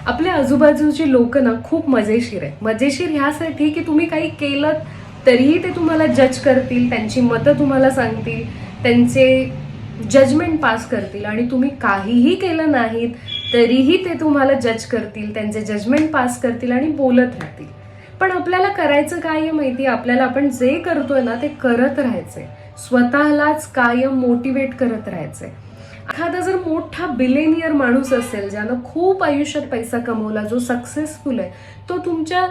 आपल्या आजूबाजूची लोक ना खूप मजेशीर आहे. मजेशीर ह्यासाठी की तुम्ही काही केलं तरीही ते तुम्हाला जज करतील, त्यांची मतं तुम्हाला सांगतील, त्यांचे जजमेंट पास करतील. आणि तुम्ही काहीही केलं नाहीत तरीही ते तुम्हाला जज करतील, त्यांचे जजमेंट पास करतील आणि बोलत राहतील. पण आपल्याला करायचं काय आहे माहिती आहे? आपल्याला आपण जे करतोय ना ते करत राहायचंय, स्वतःलाच कायम मोटिवेट करत राहायचंय. एखादा जर मोठा बिलेनियर माणूस असेल, ज्यानं खूप आयुष्यात पैसा कमवला, जो सक्सेसफुल आहे, तो तुमच्या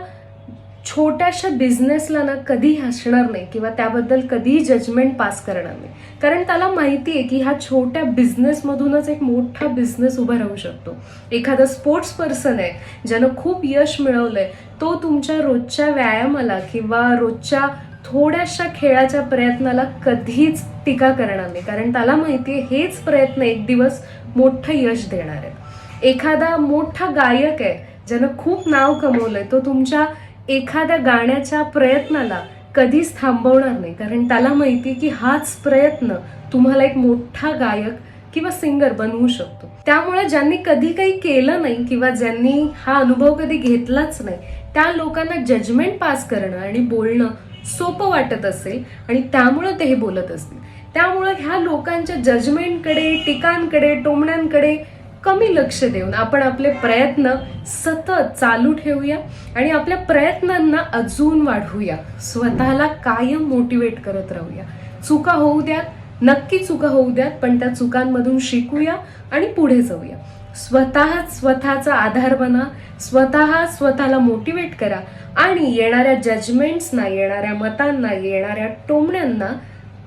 छोट्याशा बिझनेसला ना कधी हसणार नाही किंवा त्याबद्दल कधीही जजमेंट पास करणार नाही. कारण त्याला माहिती आहे की ह्या छोट्या बिझनेसमधूनच एक मोठा बिझनेस उभा राहू शकतो. एखादा स्पोर्ट्स पर्सन आहे, ज्यानं खूप यश मिळवलंय, तो तुमच्या रोजच्या व्यायामाला किंवा रोजच्या थोड्याशा खेळाच्या प्रयत्नाला कधीच टीका करणार नाही. कारण त्याला माहिती आहे हेच प्रयत्न एक दिवस मोठं यश देणार आहेत. एखादा मोठा गायक आहे, ज्यानं खूप नाव कमवलंय, तो तुमच्या एखाद्या गाण्याच्या प्रयत्नाला कधीच थांबवणार नाही. कारण त्याला माहिती की हाच प्रयत्न तुम्हाला एक मोठा गायक किंवा सिंगर बनवू शकतो. त्यामुळे ज्यांनी कधी काही केलं नाही किंवा ज्यांनी हा अनुभव कधी घेतलाच नाही, त्या लोकांना जजमेंट पास करणं आणि बोलणं सोपं वाटत असेल आणि त्यामुळे ते हे बोलत असतील. त्यामुळे ह्या लोकांच्या जजमेंटकडे, टीकांकडे, टोमण्यांकडे कमी लक्ष देऊन आपण आपले प्रयत्न सतत चालू ठेवूया आणि आपल्या प्रयत्नांना अजून वाढवूया. स्वतःला कायम मोटिवेट करत राहूया. चुका होऊ द्यात, नक्की चुका होऊ द्यात, पण त्या चुकांमधून शिकूया आणि पुढे जाऊया. स्वतःचा आधार बना, स्वतःला मोटिवेट करा आणि येणाऱ्या जजमेंट्सना, येणाऱ्या मतांना, येणाऱ्या टोमण्यांना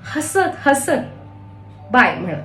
हसत हसत बाय म्हणा.